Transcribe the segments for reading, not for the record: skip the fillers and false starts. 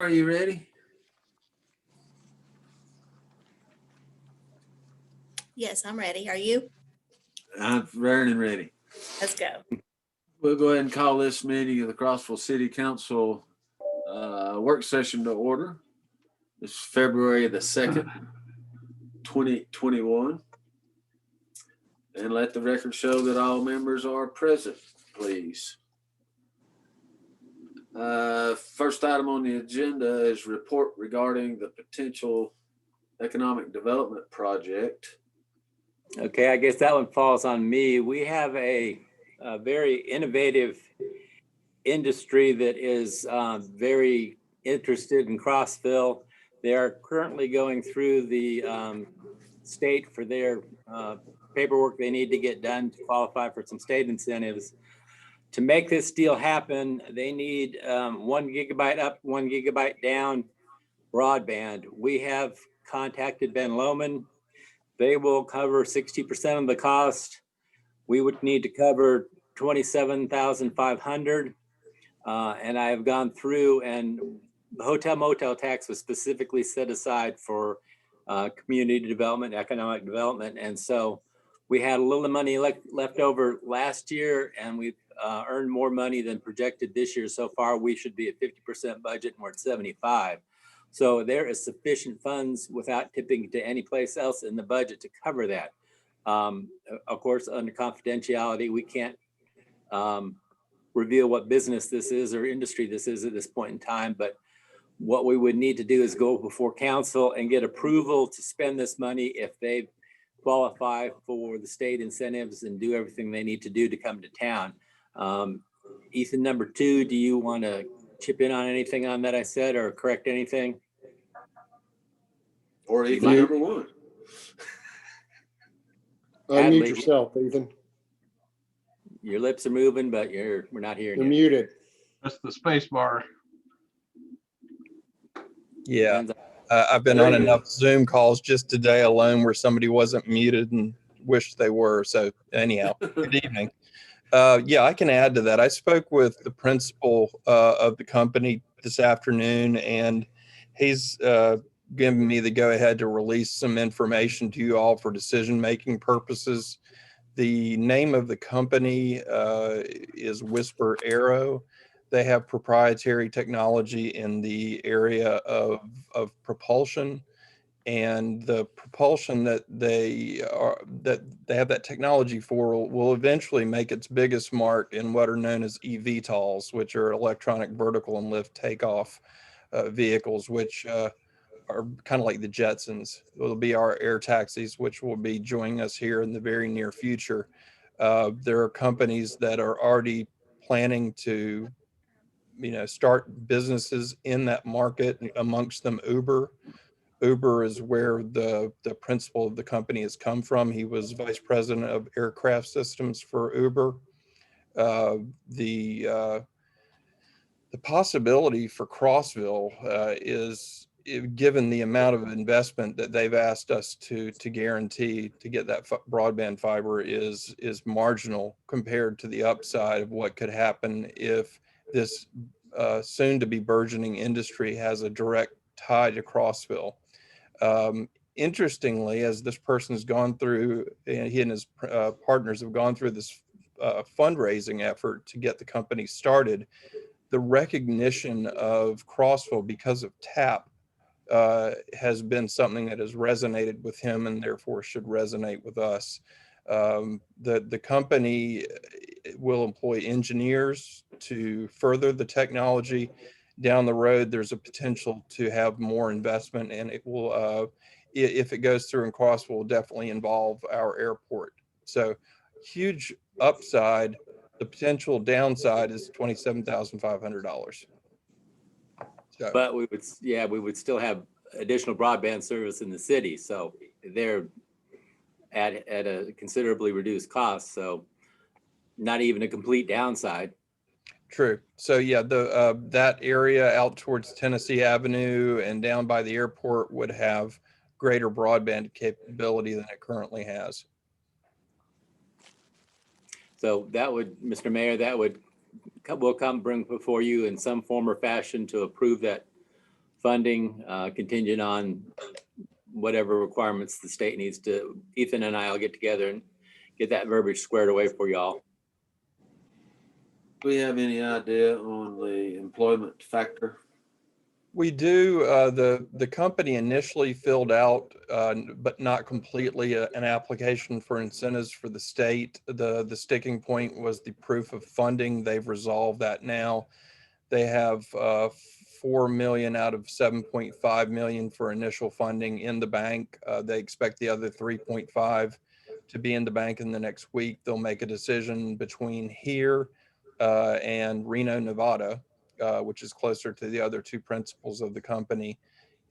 Are you ready? Yes, I'm ready. Are you? I'm raring and ready. Let's go. We'll go ahead and call this meeting of the Crossville City Council work session to order. This is February the 2nd, 2021. And let the record show that all members are present, please. First item on the agenda is report regarding the potential economic development project. Okay, I guess that one falls on me. We have a very innovative industry that is very interested in Crossville. They are currently going through the state for their paperwork they need to get done to qualify for some state incentives. To make this deal happen, they need 1 gigabyte up, 1 gigabyte down broadband. We have contacted Ben Lohman. They will cover 60% of the cost. We would need to cover $27,500. And I have gone through, and the hotel motel tax was specifically set aside for community development, economic development. And so we had a little money left over last year, and we've earned more money than projected this year. So far, we should be at 50% budget, and we're at 75. So there is sufficient funds without tipping to any place else in the budget to cover that. Of course, under confidentiality, we can't reveal what business this is or industry this is at this point in time, but what we would need to do is go before council and get approval to spend this money if they qualify for the state incentives and do everything they need to do to come to town. Ethan, number 2, do you want to chip in on anything on that I said or correct anything? Or Ethan, number 1. Unmute yourself, Ethan. Your lips are moving, but we're not hearing You're you. muted. That's the space bar. Yeah, I've been on enough Zoom calls just today alone where somebody wasn't muted and wished they were. So anyhow, good evening. Yeah, I can add to that. I spoke with the principal of the company this afternoon, and he's given me the go-ahead to release some information to you all for decision-making purposes. The name of the company is Whisper Aero. They have proprietary technology in the area of propulsion, and the propulsion that they have that technology for will eventually make its biggest mark in what are known as eVTOLs, which are electronic vertical and lift takeoff vehicles, which are kind of like the Jetsons. It'll be our air taxis, which will be joining us here in the very near future. There are companies that are already planning to start businesses in that market, amongst them Uber. Uber is where the principal of the company has come from. He was vice president of aircraft systems for Uber. The possibility for Crossville is, given the amount of investment that they've asked us to guarantee to get that broadband fiber, is marginal compared to the upside of what could happen if this soon to be burgeoning industry has a direct tie to Crossville. Interestingly, as this person has gone through, and he and his partners have gone through this fundraising effort to get the company started, the recognition of Crossville because of TAP has been something that has resonated with him and therefore should resonate with us. The company will employ engineers to further the technology. Down the road, there's a potential to have more investment, and it will, if it goes through in Crossville, will definitely involve our airport. So huge upside. The potential downside is $27,500. So, But we would still have additional broadband service in the city. So they're at a considerably reduced cost. So not even a complete downside. true. So yeah, that area out towards Tennessee Avenue and down by the airport would have greater broadband capability than it currently has. So that would, Mr. Mayor, we'll come bring before you in some form or fashion to approve that funding contingent on whatever requirements the state needs to. Ethan and I will get together and get that verbiage squared away for y'all. Do we have any idea on the employment factor? We do. The company initially filled out, but not completely, an application for incentives for the state. The sticking point was the proof of funding. They've resolved that now. They have 4 million out of 7.5 million for initial funding in the bank. They expect the other 3.5 to be in the bank in the next week. They'll make a decision between here and Reno, Nevada, which is closer to the other two principals of the company,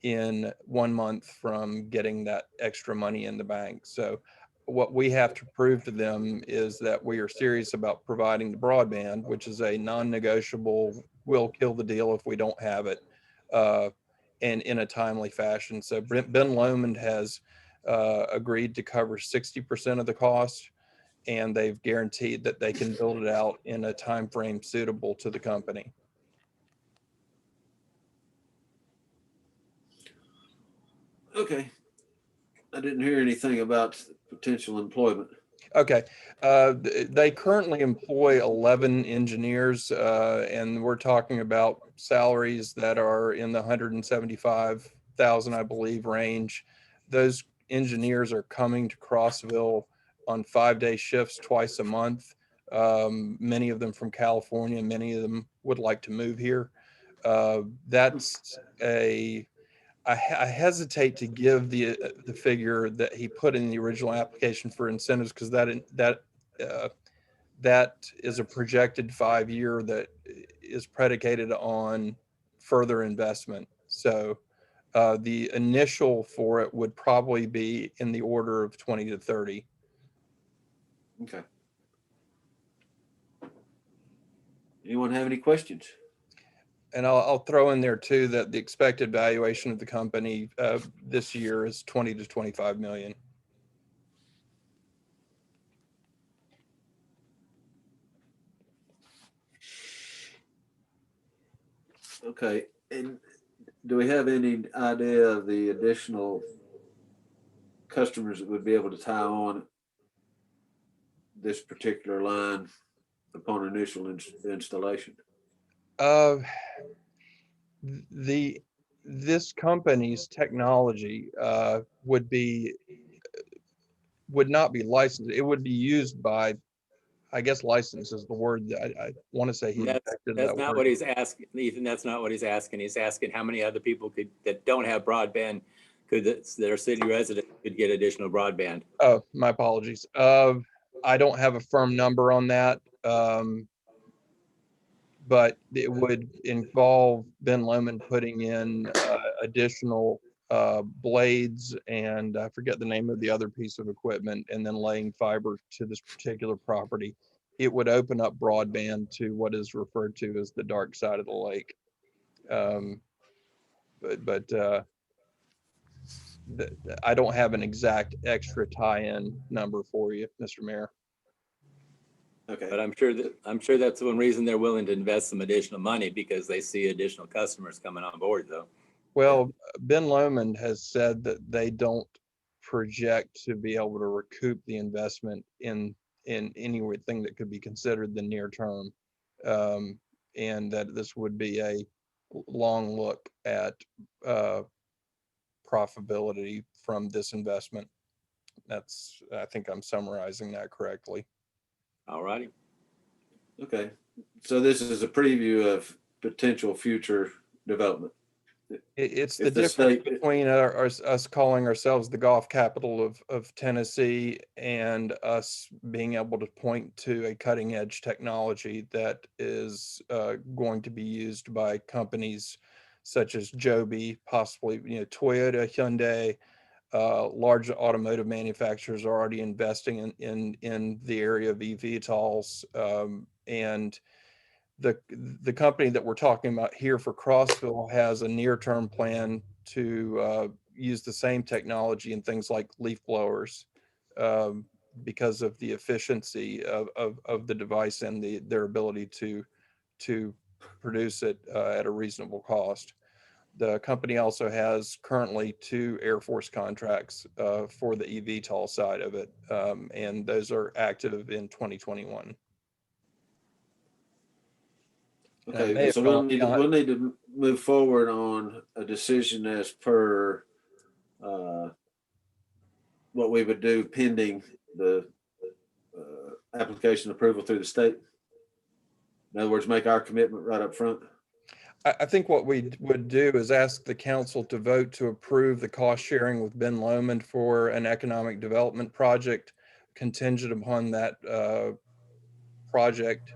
in 1 month from getting that extra money in the bank. So what we have to prove to them is that we are serious about providing the broadband, which is a non-negotiable, will kill the deal if we don't have it, and in a timely fashion. So Ben Lomond has agreed to cover 60% of the cost, and they've guaranteed that they can build it out in a time frame suitable to the company. Okay. I didn't hear anything about potential employment. Okay. They currently employ 11 engineers, and we're talking about salaries that are in the 175,000, I believe, range. Those engineers are coming to Crossville on 5-day shifts twice a month. Many of them from California. Many of them would like to move here. That's I hesitate to give the figure that he put in the original application for incentives, because that is a projected 5-year that is predicated on further investment. So the initial for it would probably be in the order of 20 to 30. Okay. Anyone have any questions? And I'll throw in there too that the expected valuation of the company this year is 20 to 25 million. Okay. And do we have any idea of the additional customers that would be able to tie on this particular line upon initial installation? This company's technology would not be licensed. It would be used by, I guess, license is the word that I want to say he That's that not word. what he's asking, Ethan. That's not what he's asking. He's asking how many other people that don't have broadband that are city residents could get additional broadband. Oh, my apologies. I don't have a firm number on that. But it would involve Ben Lomond putting in additional blades, and I forget the name of the other piece of equipment, and then laying fiber to this particular property. It would open up broadband to what is referred to as the dark side of the lake. I don't have an exact extra tie-in number for you, Mr. Mayor. Okay. But I'm sure that's one reason they're willing to invest some additional money, because they see additional customers coming on board, though. Well, Ben Lomond has said that they don't project to be able to recoup the investment in anything that could be considered the near term, and that this would be a long look at profitability from this investment. I think I'm summarizing that correctly. All righty. Okay. So this is a preview of potential future development. It's the If the difference state- between us calling ourselves the golf capital of Tennessee and us being able to point to a cutting edge technology that is going to be used by companies such as Joby, possibly Toyota, Hyundai. Large automotive manufacturers are already investing in the area of eVTOLs, and the company that we're talking about here for Crossville has a near-term plan to use the same technology in things like leaf blowers, because of the efficiency of the device and their ability to produce it at a reasonable cost. the company also has currently 2 Air Force contracts for the eVTOL side of it, and those are active in 2021. And I may Okay, have so gone- we'll need to move forward on a decision as per what we would do pending the application approval through the state. In other words, make our commitment right up front. I think what we would do is ask the council to vote to approve the cost sharing with Ben Lomond for an economic development project contingent upon that project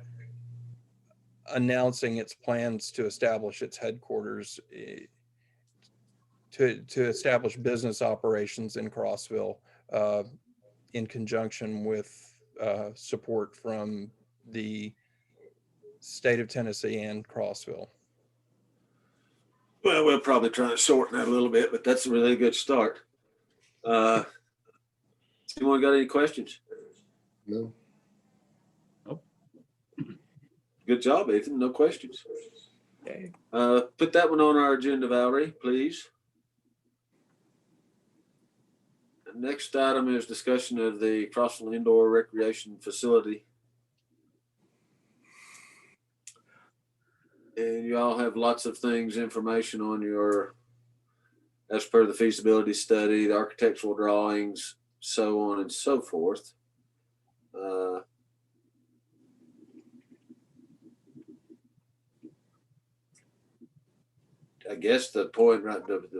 announcing its plans to establish its headquarters, to establish business operations in Crossville in conjunction with support from the state of Tennessee and Crossville. Well, we'll probably try to shorten that a little bit, but that's a really good start. Anyone got any questions? No. Good job, Ethan. No questions. Okay. Put that one on our agenda, Valerie, please. The next item is discussion of the Crossville Indoor Recreation Facility. And you all have lots of things, information on your, as per the feasibility study, the architectural drawings, so on and so forth. I guess the point the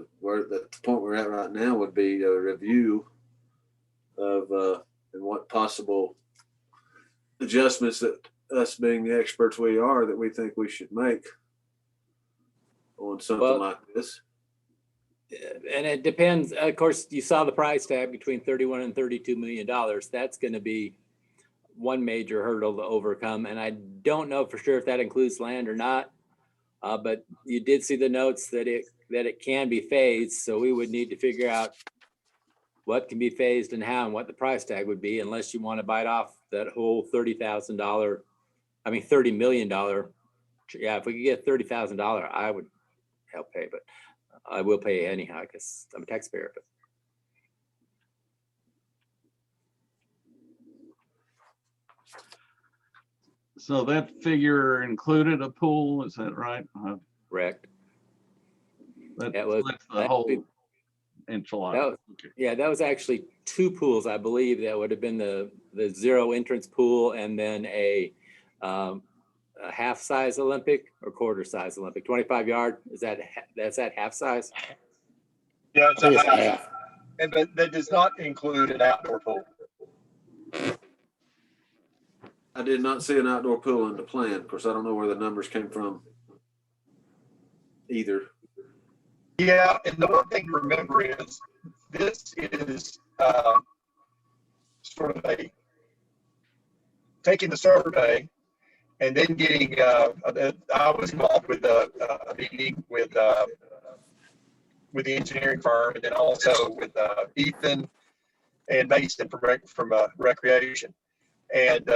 point we're at right now would be a review of and what possible adjustments that us being the experts we are that we think we should make on something like this. And it depends. Of course, you saw the price tag between 31 and $32 million. That's going to be one major hurdle to overcome. And I don't know for sure if that includes land or not. But you did see the notes that it can be phased. So we would need to figure out what can be phased and how and what the price tag would be, unless you want to bite off that whole $30 million. Yeah, if we could get $30,000, I would help pay, but I will pay anyhow because I'm a taxpayer. But So that figure included a pool, is that right? correct. That's That was the whole enchilada. Okay. Yeah, that was actually 2 pools, I believe. That would have been the 0 entrance pool and then a half size Olympic or quarter size Olympic, 25 yard. That's that half size? Yeah, I think it's half. but that does not include an outdoor pool. I did not see an outdoor pool in the plan. Of course, I don't know where the numbers came from either. Yeah, and the one thing to remember is this is sort of taking the survey and then getting. I was involved with a meeting with the engineering firm, and then also with Ethan and Mason from Recreation, and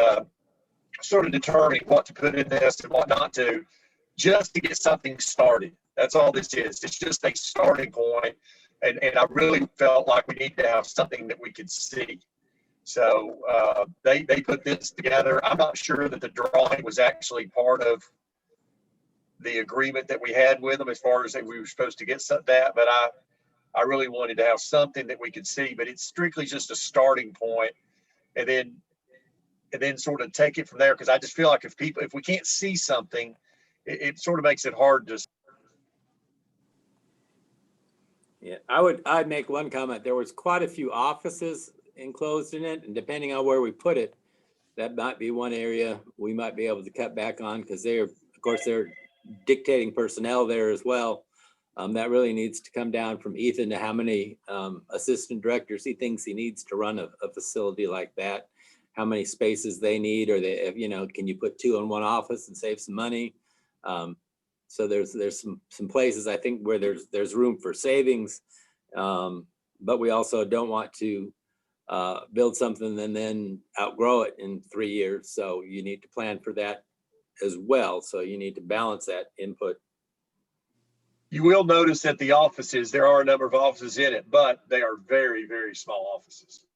sort of determining what to put in this and what not to, just to get something started. That's all this is. It's just a starting point. And I really felt like we need to have something that we could see. So they put this together. I'm not sure that the drawing was actually part of the agreement that we had with them as far as that we were supposed to get that, but I really wanted to have something that we could see, but it's strictly just a starting point, and then sort of take it from there. Cause I just feel like if we can't see something, it sort of makes it hard to. Yeah, I'd make one comment. There was quite a few offices enclosed in it, and depending on where we put it, that might be one area we might be able to cut back on, because they're dictating personnel there as well. That really needs to come down from Ethan to how many assistant directors he thinks he needs to run a facility like that, how many spaces they need, or can you put 2 in one office and save some money? So there's some places I think where there's room for savings, but we also don't want to build something and then outgrow it in 3 years. So you need to plan for that as well. So you need to balance that input. You will notice that the offices, there are a number of offices in it, but they are very, very small offices.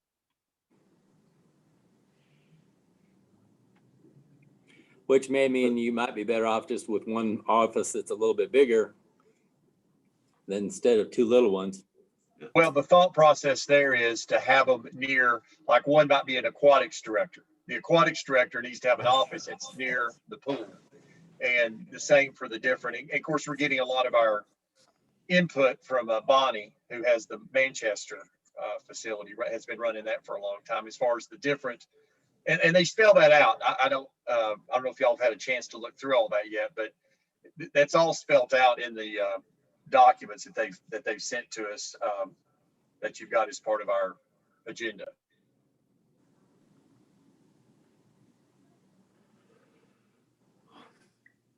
Which may mean you might be better off just with one office that's a little bit bigger than instead of two little ones. Well, the thought process there is to have them near, like one might be an aquatics director. The aquatics director needs to have an office that's near the pool. And the same for the different, and of course, we're getting a lot of our input from Bonnie, who has the Manchester facility, has been running that for a long time, as far as the different, and they spell that out. I don't know if y'all have had a chance to look through all that yet, but that's all spelled out in the documents that they've sent to us, that you've got as part of our agenda.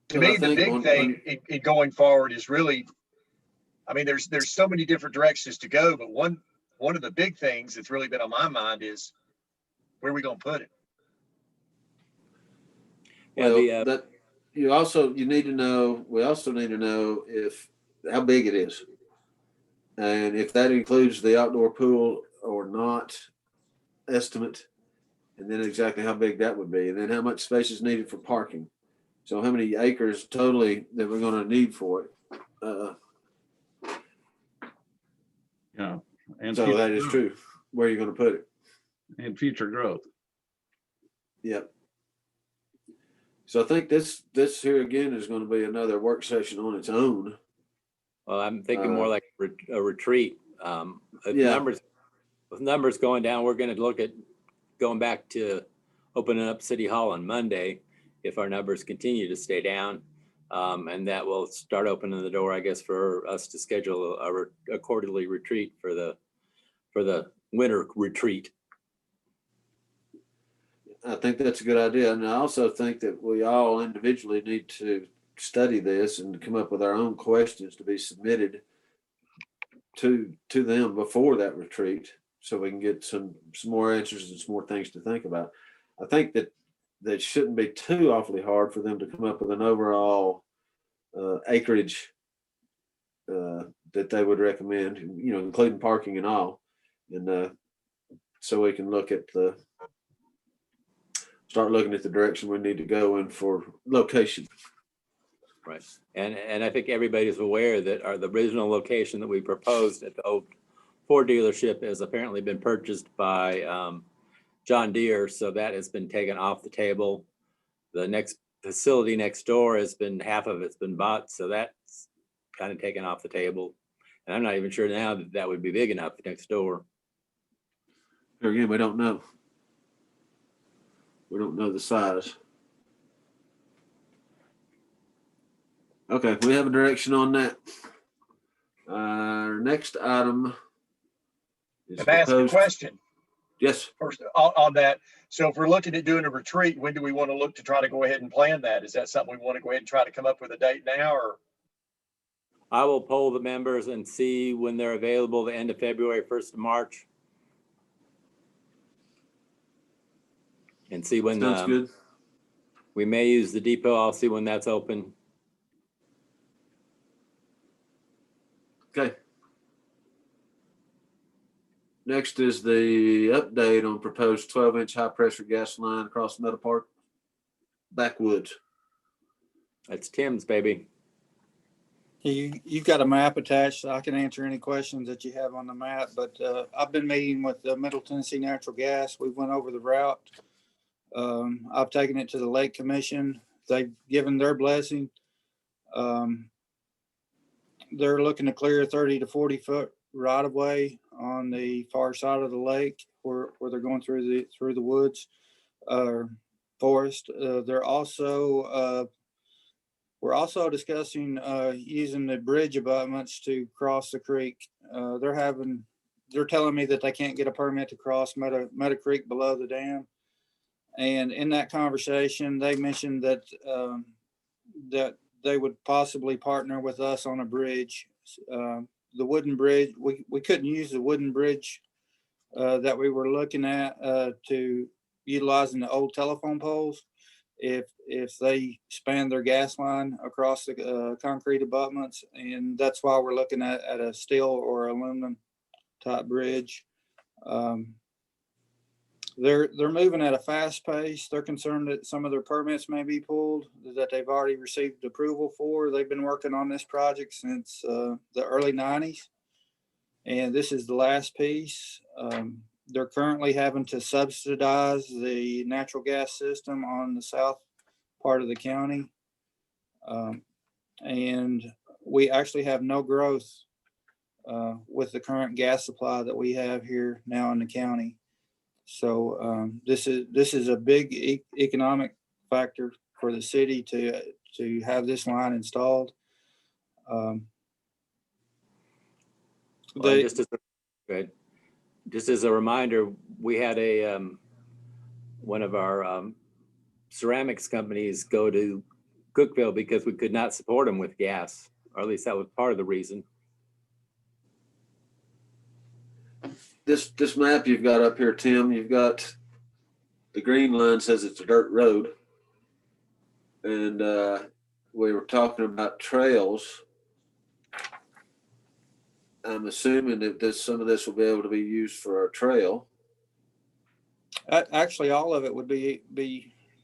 To me, the big thing in going forward is really, I mean, there's so many different directions to go, but one of the big things that's really been on my mind is where are we going to put it? Yeah, Well, that we also need to know if how big it is, and if that includes the outdoor pool or not estimate, and then exactly how big that would be, and then how much space is needed for parking. So how many acres totally that we're going to need for it? Yeah. And So future that is growth. true. Where are you going to put it? And future growth. Yep. So I think this here again is going to be another work session on its own. Well, I'm thinking more like a retreat. With Yeah. numbers going down, we're going to look at going back to opening up City Hall on Monday if our numbers continue to stay down. And that will start opening the door, I guess, for us to schedule a quarterly retreat for the winter retreat. I think that's a good idea. And I also think that we all individually need to study this and come up with our own questions to be submitted to them before that retreat, so we can get some more answers and some more things to think about. I think that shouldn't be too awfully hard for them to come up with an overall acreage that they would recommend, including parking and all. And so we can start looking at the direction we need to go in for location. Right. And I think everybody's aware that the original location that we proposed at the old Ford dealership has apparently been purchased by John Deere. So that has been taken off the table. The next facility next door half of it's been bought. So that's kind of taken off the table. And I'm not even sure now that would be big enough next door. Here again, we don't know. We don't know the size. Okay, we have a direction on that. Our next item is I've asked a proposed. question Yes. first on that. So if we're looking at doing a retreat, when do we want to look to try to go ahead and plan that? Is that something we want to go ahead and try to come up with a date now, or? I will poll the members and see when they're available, the end of February, 1st of March. And see when Sounds good. we may use the depot. I'll see when that's open. Okay. Next is the update on proposed 12-inch high-pressure gas line across Meadow Park backwoods. That's Tim's, baby. You've got a map attached, so I can answer any questions that you have on the map, but I've been meeting with Middle Tennessee Natural Gas. We went over the route. I've taken it to the Lake Commission. They've given their blessing. They're looking to clear 30 to 40 foot right of way on the far side of the lake where they're going through the woods, forest. We're also discussing using the bridge abutments to cross the creek. They're telling me that they can't get a permit to cross Meadow Creek below the dam. And in that conversation, they mentioned that they would possibly partner with us on a bridge. The wooden bridge, we couldn't use the wooden bridge that we were looking at to utilizing the old telephone poles. if they span their gas line across the concrete abutments. And that's why we're looking at a steel or aluminum type bridge. They're moving at a fast pace. They're concerned that some of their permits may be pulled that they've already received approval for. They've been working on this project since the early 90s. And this is the last piece. They're currently having to subsidize the natural gas system on the south part of the county. And we actually have no growth with the current gas supply that we have here now in the county. So this is a big economic factor for the city to have this line installed. Well, just as a reminder, we had one of our ceramics companies go to Cookville because we could not support them with gas, or at least that was part of the reason. This map you've got up here, Tim, you've got the green line says it's a dirt road. And we were talking about trails. I'm assuming that some of this will be able to be used for a trail. Actually, all of it would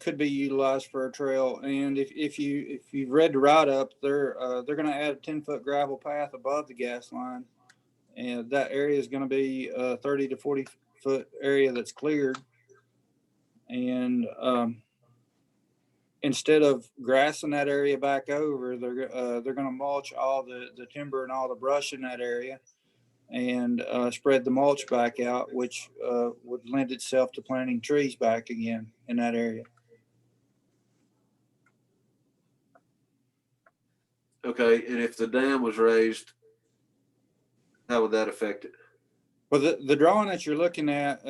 could be utilized for a trail. And if you've read the write up, they're going to add a 10-foot gravel path above the gas line, and that area is going to be a 30 to 40 foot area that's cleared. And instead of grassing that area back over, they're going to mulch all the timber and all the brush in that area, and spread the mulch back out, which would lend itself to planting trees back again in that area. Okay, and if the dam was raised, how would that affect it? Well, the drawing that you're looking at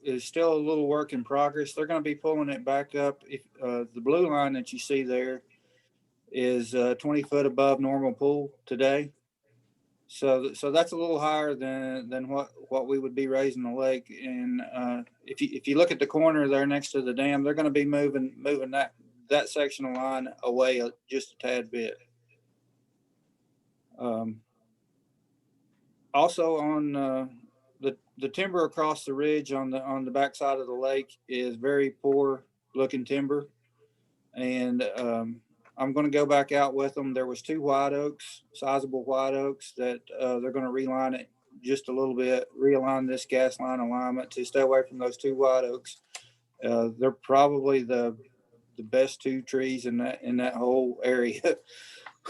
is still a little work in progress. They're going to be pulling it back up. If the blue line that you see there is 20 foot above normal pool today. So that's a little higher than what we would be raising the lake. And if you look at the corner there next to the dam, they're going to be moving that section of line away just a tad bit. Also on the timber across the ridge on the backside of the lake is very poor looking timber, and I'm going to go back out with them. There was 2 white oaks, sizable white oaks, that they're going to reline it just a little bit, realign this gas line alignment to stay away from those 2 white oaks. They're probably the best 2 trees in that whole area.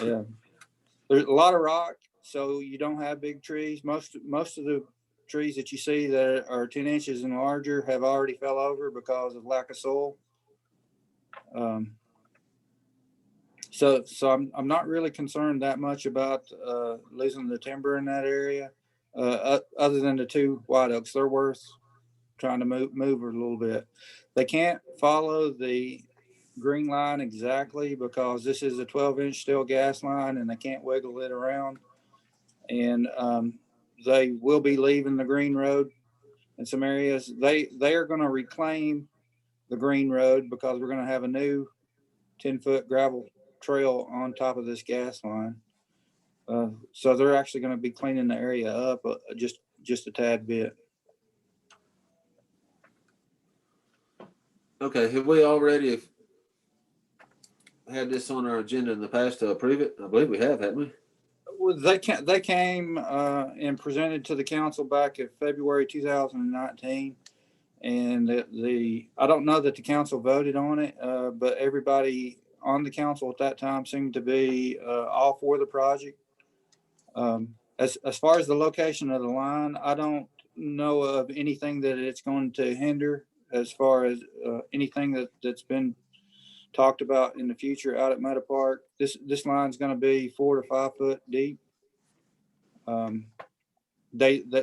Yeah. There's a lot of rock, so you don't have big trees. Most of the trees that you see that are 10 inches and larger have already fell over because of lack of soil. So I'm not really concerned that much about losing the timber in that area, other than the 2 white oaks. They're worth trying to move a little bit. They can't follow the green line exactly because this is a 12-inch steel gas line and they can't wiggle it around. And they will be leaving the green road in some areas. They are going to reclaim the green road because we're going to have a new 10-foot gravel trail on top of this gas line. So they're actually going to be cleaning the area up just a tad bit. Okay, have we already had this on our agenda in the past to approve it? I believe we have, haven't we? Well, they came and presented to the council back in February 2019, and I don't know that the council voted on it, but everybody on the council at that time seemed to be all for the project. As far as the location of the line, I don't know of anything that it's going to hinder as far as anything that's been talked about in the future out at Meadow Park. This line's going to be 4 to 5 foot deep. They've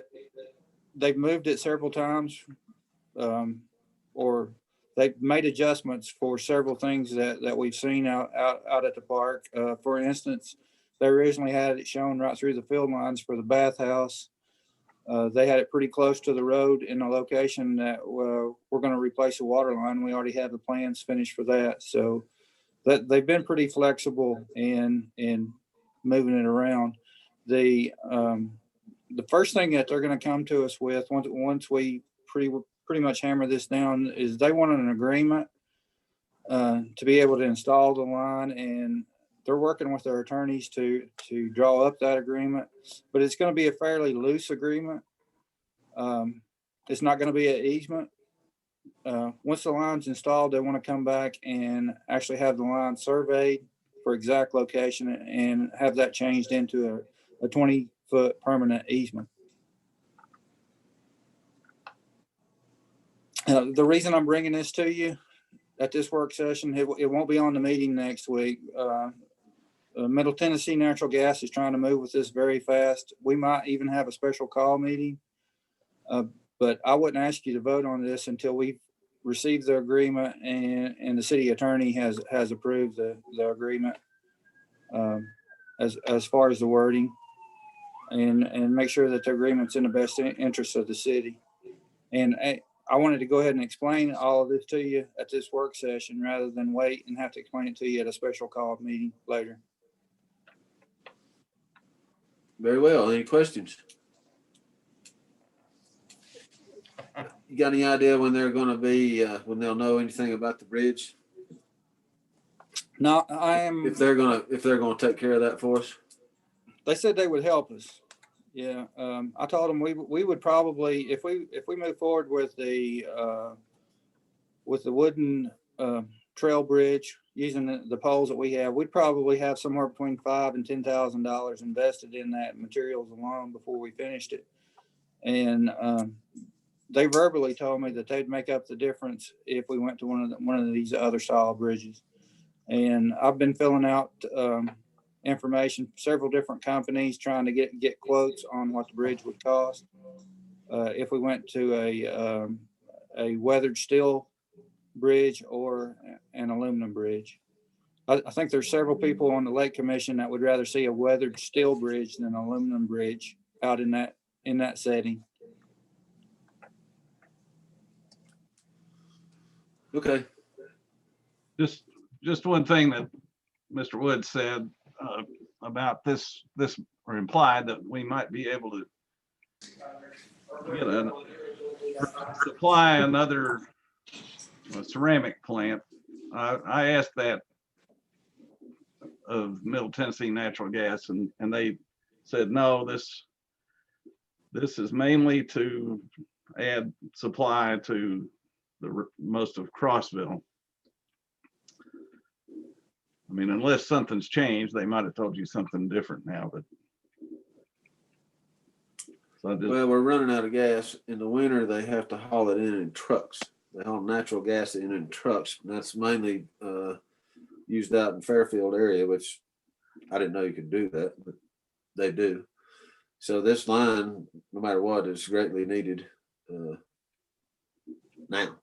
moved it several times, or they've made adjustments for several things that we've seen out at the park. For instance, they originally had it shown right through the field lines for the bathhouse. They had it pretty close to the road in a location that we're going to replace a water line. We already have the plans finished for that. So they've been pretty flexible in moving it around. The first thing that they're going to come to us with once we pretty much hammer this down is they want an agreement to be able to install the line, and they're working with their attorneys to draw up that agreement, but it's going to be a fairly loose agreement. It's not going to be an easement. Once the line's installed, they want to come back and actually have the line surveyed for exact location and have that changed into a 20-foot permanent easement. The reason I'm bringing this to you at this work session, it won't be on the meeting next week. Middle Tennessee Natural Gas is trying to move with this very fast. We might even have a special call meeting, but I wouldn't ask you to vote on this until we've received the agreement and the city attorney has approved the agreement as far as the wording, and make sure that the agreement's in the best interest of the city. And I wanted to go ahead and explain all of this to you at this work session rather than wait and have to explain it to you at a special call meeting later. Very well. Any questions? You got any idea when they're going to be, when they'll know anything about the bridge? No, If they're going to take care of that for us? they said they would help us. Yeah. I told them we would probably, if we move forward with the wooden trail bridge using the poles that we have, we'd probably have somewhere between $5,000 and $10,000 invested in that materials alone before we finished it. And they verbally told me that they'd make up the difference if we went to one of these other style bridges. And I've been filling out information, several different companies trying to get quotes on what the bridge would cost. If we went to a weathered steel bridge or an aluminum bridge. I think there's several people on the Lake Commission that would rather see a weathered steel bridge than an aluminum bridge out in that setting. Okay. Just one thing that Mr. Wood said about this or implied that we might be able to supply another ceramic plant. I asked that of Middle Tennessee Natural Gas, and they said no. This is mainly to add supply to most of Crossville. I mean, unless something's changed, they might have told you something different now, but. So Well, we're running out of gas. In the winter, they have to haul it in trucks. They haul natural gas in trucks. And that's mainly used out in Fairfield area, which I didn't know you could do that, but they do. So this line, no matter what, is greatly needed now.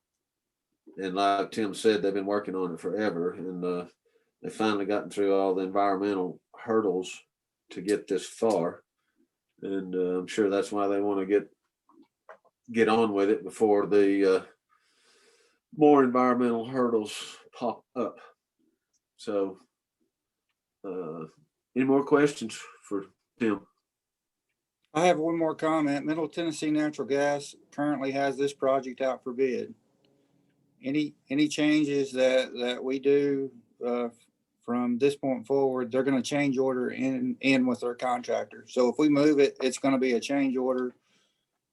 And like Tim said, they've been working on it forever, and they finally gotten through all the environmental hurdles to get this far. And I'm sure that's why they want to get on with it before the more environmental hurdles pop up. So any more questions for Tim? I have one more comment. Middle Tennessee Natural Gas currently has this project out for bid. Any changes that we do from this point forward, they're going to change order in with their contractor. So if we move it, it's going to be a change order,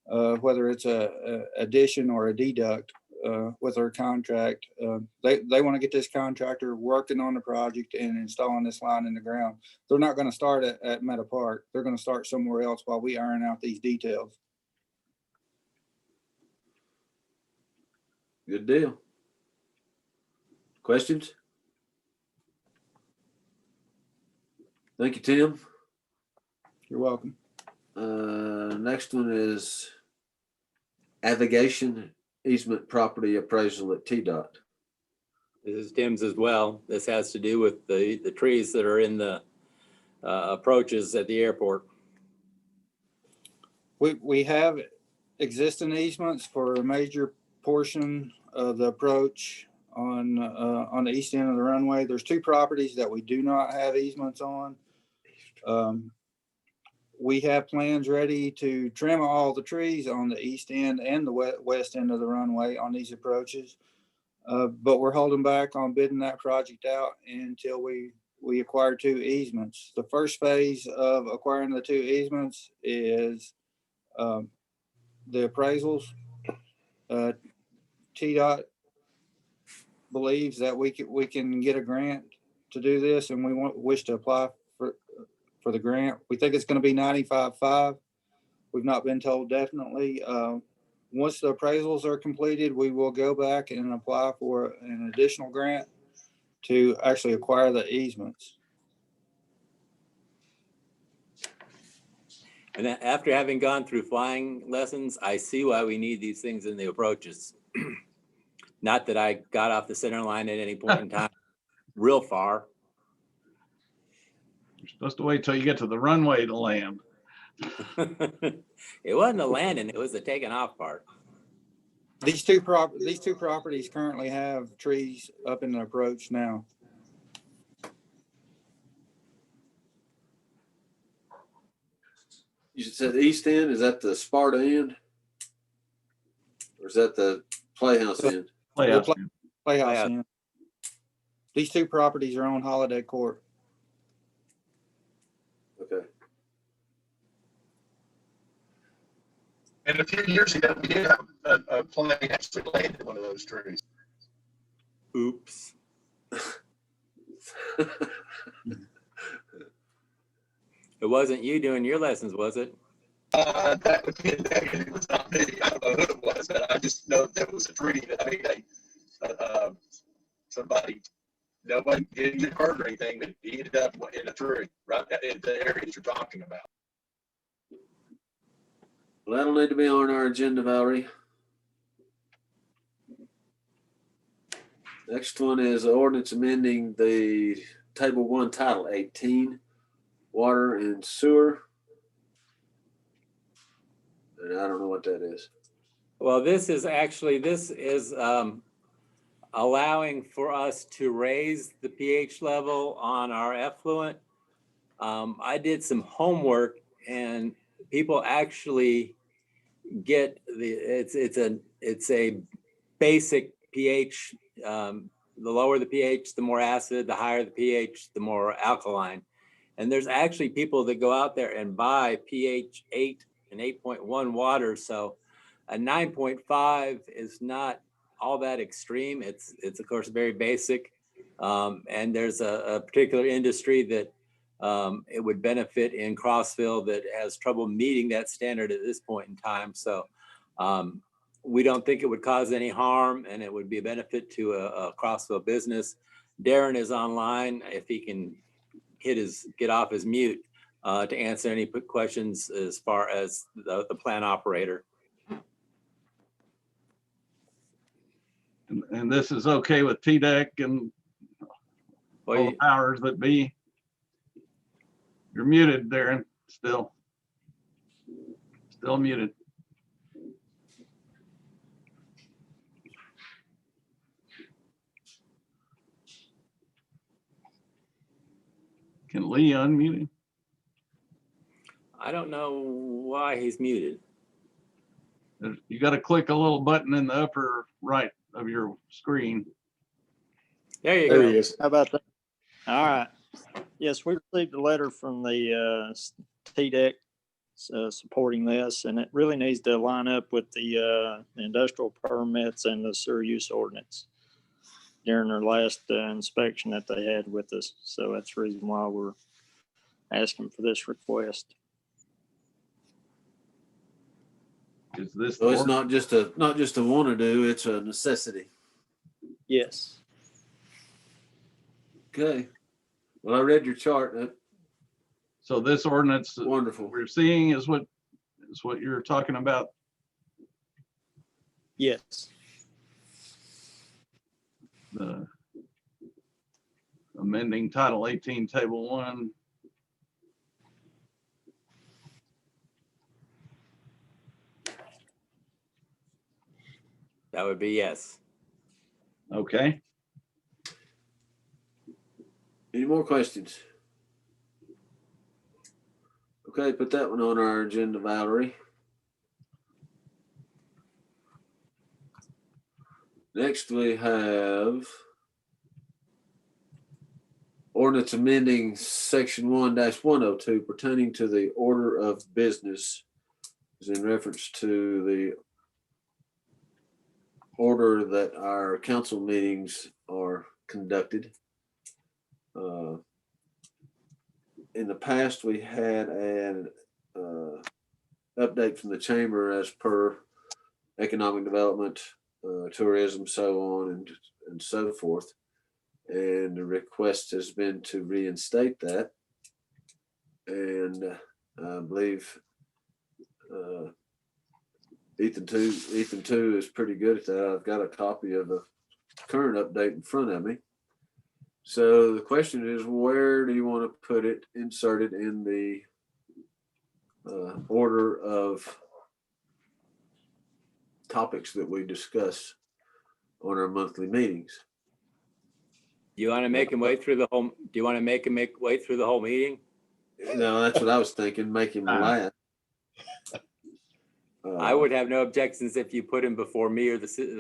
whether it's a addition or a deduct with our contract. They want to get this contractor working on the project and installing this line in the ground. They're not going to start at Meta Park. They're going to start somewhere else while we iron out these details. Good deal. Questions? Thank you, Tim. You're welcome. Next one is Avigation easement property appraisal at TDOT. This is Tim's as well. This has to do with the trees that are in the approaches at the airport. We have existing easements for a major portion of the approach on the east end of the runway. There's two properties that we do not have easements on. We have plans ready to trim all the trees on the east end and the west end of the runway on these approaches. But we're holding back on bidding that project out until we acquire two easements. The first phase of acquiring the two easements is the appraisals. TDOT believes that we can get a grant to do this, and we wish to apply for the grant. We think it's going to be 95.5. We've not been told definitely. Once the appraisals are completed, we will go back and apply for an additional grant to actually acquire the easements. And then after having gone through flying lessons, I see why we need these things in the approaches. Not that I got off the center line at any point in time, real far. You're supposed to wait till you get to the runway to land. It wasn't the landing, it was the taking off part. These two properties currently have trees up in the approach now. You said the east end, is that the Sparta end? Or is that the Playhouse end? Playhouse. Playhouse end. These two properties are on Holiday Court. Okay. And a few years ago, we did have a plane actually landed one of those trees. Oops. It wasn't you doing your lessons, was it? That would be a negative. It was not me. I don't know who it was, but I just know there was a tree that, I mean, somebody, nobody didn't get hurt or anything, but he ended up in a tree right in the areas you're talking about. Well, that'll need to be on our agenda, Valerie. Next one is ordinance amending the Table 1, Title 18, Water and Sewer. And I don't know what that is. Well, this is allowing for us to raise the pH level on our effluent. I did some homework, and people actually get it's a basic pH. The lower the pH, the more acid, the higher the pH, the more alkaline. And there's actually people that go out there and buy pH 8 and 8.1 water. So a 9.5 is not all that extreme. It's of course very basic. And there's a particular industry that it would benefit in Crossville that has trouble meeting that standard at this point in time. So we don't think it would cause any harm, and it would be a benefit to a Crossville business. Darren is online if he can get off his mute to answer any questions as far as the plant operator. And this is okay with TDEC and all the powers that be. You're muted, Darren, still muted. Can Lee unmute him? I don't know why he's muted. You got to click a little button in the upper right of your screen. There you There go. he is. How about that? All right. Yes, we received a letter from the TDEC supporting this, and it really needs to line up with the industrial permits and the sewer use ordinance during their last inspection that they had with us. So that's the reason why we're asking for this request. Is this? So it's not just a want to do, it's a necessity. Yes. Okay. Well, I read your chart. So this ordinance that Wonderful. we're seeing is what you're talking about. Yes. The amending Title 18, Table 1. That would be yes. Okay. Any more questions? Okay, put that one on our agenda, Valerie. Next, we have ordinance amending section 1-102 pertaining to the order of business, is in reference to the order that our council meetings are conducted. In the past, we had an update from the chamber as per economic development, tourism, so on and so forth. And the request has been to reinstate that. And I believe Ethan too is pretty good at that. I've got a copy of the current update in front of me. So the question is, where do you want to put it inserted in the order of topics that we discuss on our monthly meetings? Do you want to make him wait through the whole, do you want to make him wait through the whole meeting? No, that's what I was thinking, make him laugh. I would have no objections if you put him before me or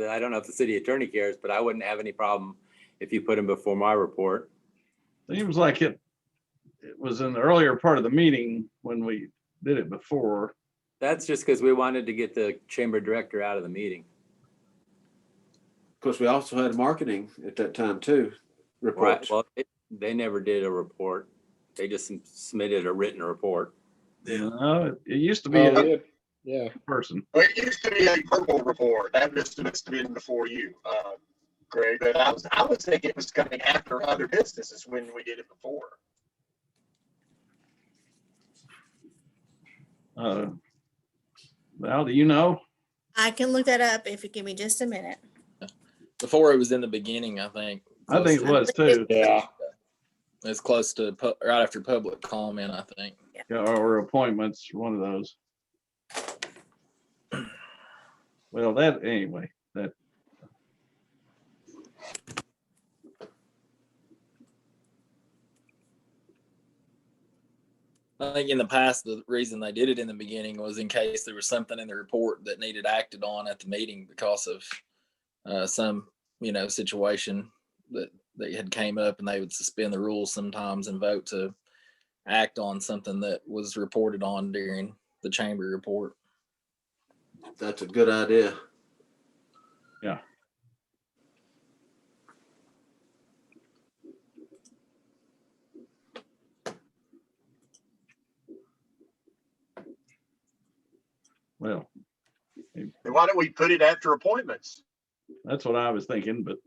I don't know if the city attorney cares, but I wouldn't have any problem if you put him before my report. Seems like it was in the earlier part of the meeting when we did it before. That's just because we wanted to get the chamber director out of the meeting. Of course, we also had marketing at that time too. Right. Reports. Well, they never did a report. They just submitted a written report. No, it used to be Oh, a yeah. person. Well, it used to be a purple report. That must have been before you, Greg. But I was thinking it was coming after other businesses when we did it before. Val, do you know? I can look that up if you give me just a minute. Before it was in the beginning, I think. I think it was too. Yeah. It's close to right after public comment, I think. Yeah, or appointments, one of those. Well, anyway, that. I think in the past, the reason they did it in the beginning was in case there was something in the report that needed acted on at the meeting because of some, situation that had came up, and they would suspend the rules sometimes and vote to act on something that was reported on during the chamber report. That's a good idea. Yeah. Well, And why don't we put it after appointments? that's what I was thinking, but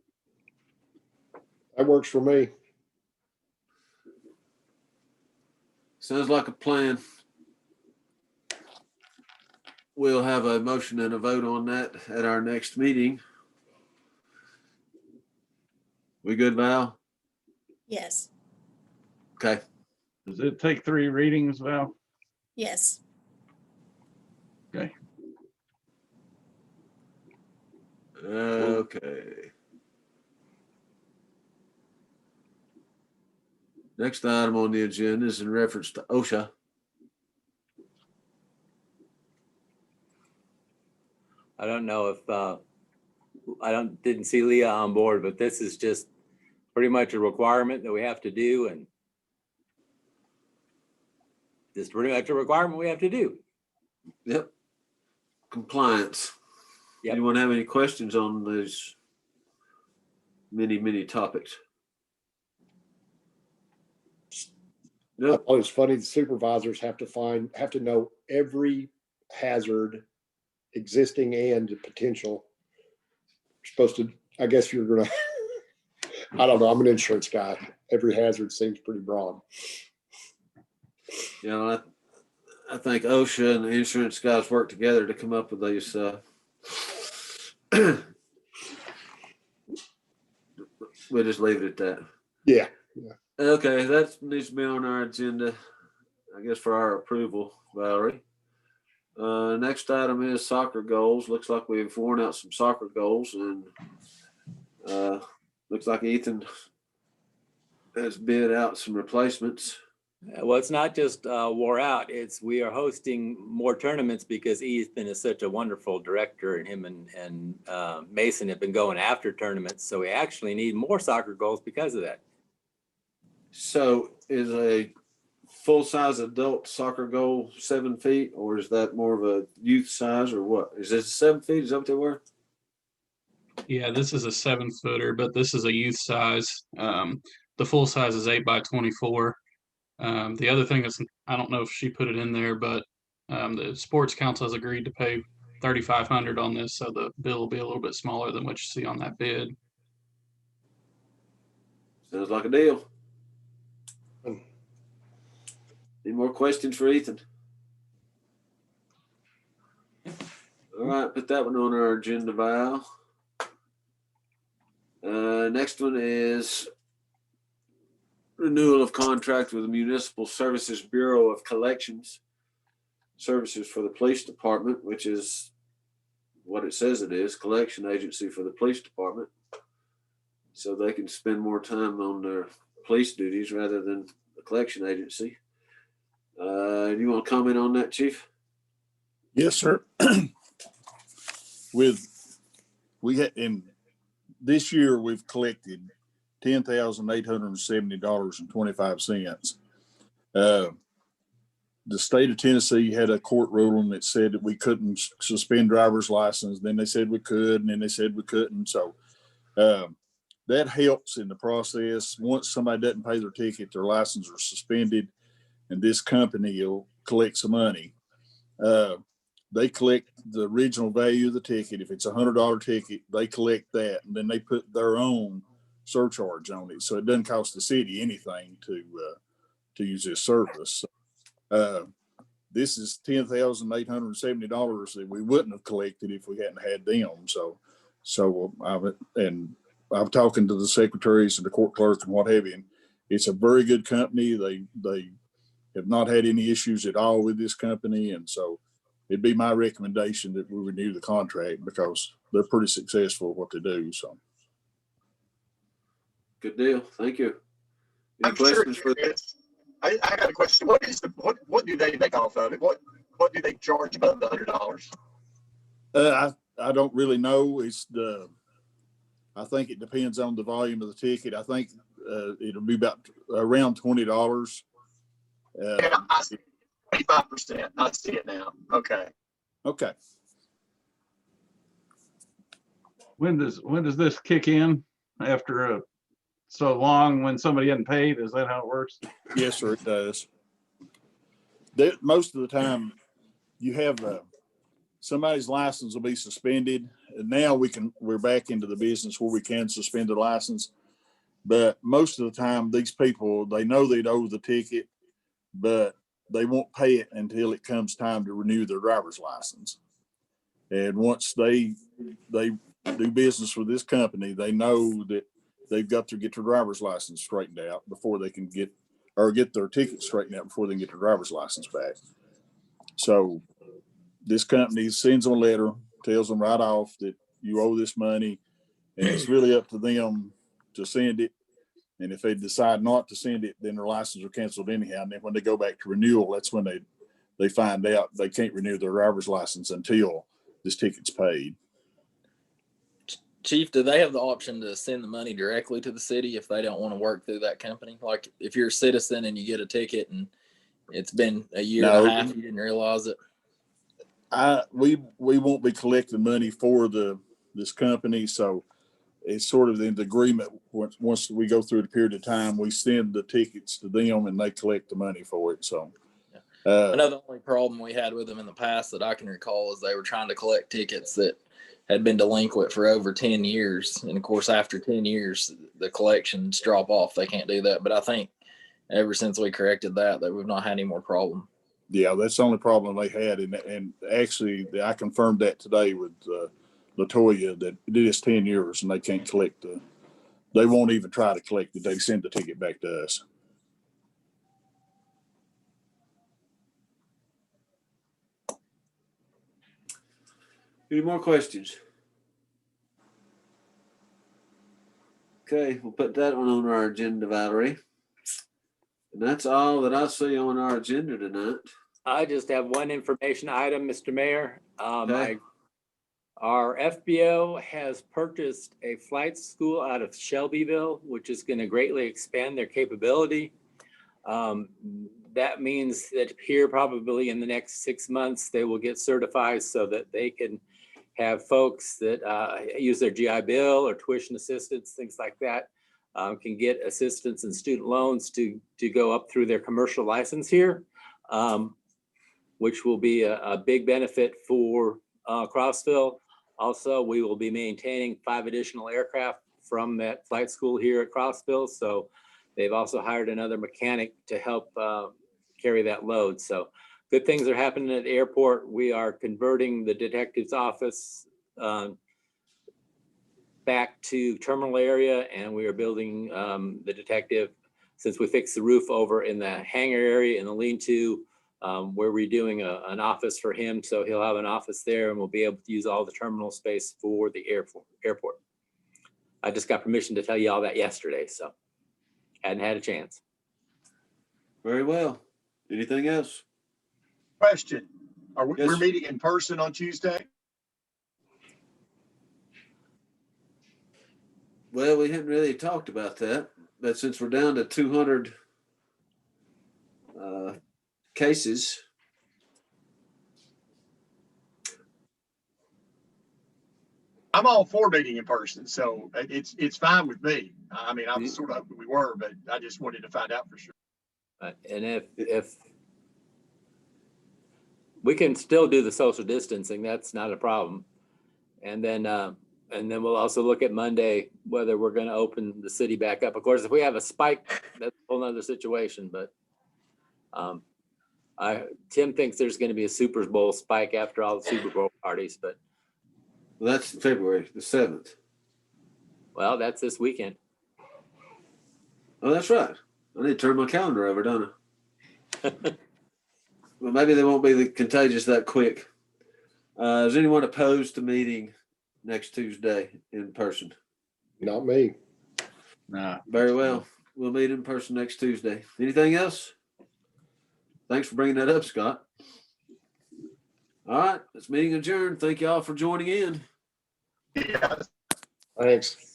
That works for me. Sounds like a plan. We'll have a motion and a vote on that at our next meeting. We good, Val? Yes, Okay. does it take 3 readings, Val? yes. Okay. Next item on the agenda is in reference to OSHA. I don't know if, didn't see Leah on board, but this is just pretty much a requirement that we have to do, and just pretty much a requirement we have to do. Yep. Compliance. Yep. Anyone have any questions on these many topics? I Nope. thought it's funny, the supervisors have to know every hazard, existing and potential. You're supposed to, I guess you're gonna, I don't know, I'm an insurance guy. Every hazard seems pretty broad. You know, I think OSHA and the insurance guys work together to come up with these. We'll just leave it at that. Yeah. Okay, that needs to be on our agenda, I guess, for our approval, Valerie. Next item is soccer goals. Looks like we've worn out some soccer goals, and looks like Ethan has bid out some replacements. Well, it's not just wore out. We are hosting more tournaments because Ethan is such a wonderful director, and him and Mason have been going after tournaments. So we actually need more soccer goals because of that. So is a full-size adult soccer goal 7 feet, or is that more of a youth size, or what? Is this 7 feet? Is that what they were? Yeah, this is a 7-footer, but this is a youth size. The full size is 8x24. The other thing is, I don't know if she put it in there, but the sports council has agreed to pay $3,500 on this, so the bill will be a little bit smaller than what you see on that bid. Sounds like a deal. Any more questions for Ethan? All right, put that one on our agenda, Val. Next one is renewal of contract with the Municipal Services Bureau of Collections Services for the Police Department, which is what it says it is, collection agency for the police department. So they can spend more time on their police duties rather than the collection agency. Do you want to comment on that, Chief? Yes, sir. In this year, we've collected $10,870.25. The state of Tennessee had a court ruling that said that we couldn't suspend driver's license. Then they said we could, and then they said we couldn't. So that helps in the process. Once somebody doesn't pay their ticket, their license is suspended, and this company will collect some money. They collect the original value of the ticket. If it's a $100 ticket, they collect that, and then they put their own surcharge on it. So it doesn't cost the city anything to use this service. This is $10,870 that we wouldn't have collected if we hadn't had them. So I'm talking to the secretaries and the court clerk and what have you. And it's a very good company. They have not had any issues at all with this company, and so it'd be my recommendation that we renew the contract because they're pretty successful at what they do. So, good deal. Thank you. Any I'm sure questions for? I got a question. What do they make off of it? What do they charge above the $100? I don't really know. I think it depends on the volume of the ticket. I think it'll be about around $20. Yeah, I see 25%. I see it now. Okay. Okay. When does this kick in after so long when somebody hadn't paid? Is that how it works? Yes, sir, it does. Most of the time you have somebody's license will be suspended, and now we're back into the business where we can suspend the license. But most of the time these people, they know they'd owe the ticket, but they won't pay it until it comes time to renew their driver's license. And once they do business with this company, they know that they've got to get their driver's license straightened out before they can get their ticket straightened out before they can get their driver's license back. So this company sends them a letter, tells them right off that you owe this money, and it's really up to them to send it. And if they decide not to send it, then their license are canceled anyhow. And then when they go back to renewal, that's when they find out they can't renew their driver's license until this ticket's paid. Chief, do they have the option to send the money directly to the city if they don't want to work through that company? Like if you're a citizen and you get a ticket and it's been a year and a half, you didn't realize it? We won't be collecting money for this company. So it's sort of in the agreement. Once we go through the period of time, we send the tickets to them and they collect the money for it. So I know the only problem we had with them in the past that I can recall is they were trying to collect tickets that had been delinquent for over 10 years. And of course, after 10 years, the collections drop off. They can't do that. But I think ever since we corrected that we've not had any more problem. Yeah, that's the only problem they had. And actually, I confirmed that today with Latoya that it is 10 years and they can't collect they won't even try to collect it. They send the ticket back to us. Any more questions? Okay, we'll put that one on our agenda, Valerie. And that's all that I see on our agenda tonight. I just have one information item, Mr. Mayor. Okay. Our FBO has purchased a flight school out of Shelbyville, which is going to greatly expand their capability. That means that here probably in the next 6 months, they will get certified so that they can have folks that use their GI Bill or tuition assistance, things like that, can get assistance and student loans to go up through their commercial license here, which will be a big benefit for Crossville. Also, we will be maintaining 5 additional aircraft from that flight school here at Crossville. So they've also hired another mechanic to help carry that load. So good things are happening at the airport. We are converting the detective's office back to terminal area, and we are building the detective, since we fixed the roof over in the hangar area in the lean-to. We're redoing an office for him, so he'll have an office there, and we'll be able to use all the terminal space for the airport. I just got permission to tell you all that yesterday, so hadn't had a chance. Very well. Anything else? Question, are we, Yes. we're meeting in person on Tuesday? Well, we hadn't really talked about that, but since we're down to 200 cases, I'm all for meeting in person, so it's fine with me. I mean, I was sort of hoping we were, but I just wanted to find out for sure. And if we can still do the social distancing, that's not a problem. And then we'll also look at Monday, whether we're going to open the city back up. Of course, if we have a spike, that's a whole nother situation, but Tim thinks there's going to be a Super Bowl spike after all the Super Bowl parties, but well, that's February the 7th. well, that's this weekend. Oh, that's right. I need to turn my calendar over, don't I? Well, maybe they won't be contagious that quick. Is anyone opposed to meeting next Tuesday in person? Not me. Nah. Very well. We'll meet in person next Tuesday. Anything else? Thanks for bringing that up, Scott. All right, this meeting adjourned. Thank you all for joining in. Yeah. Thanks.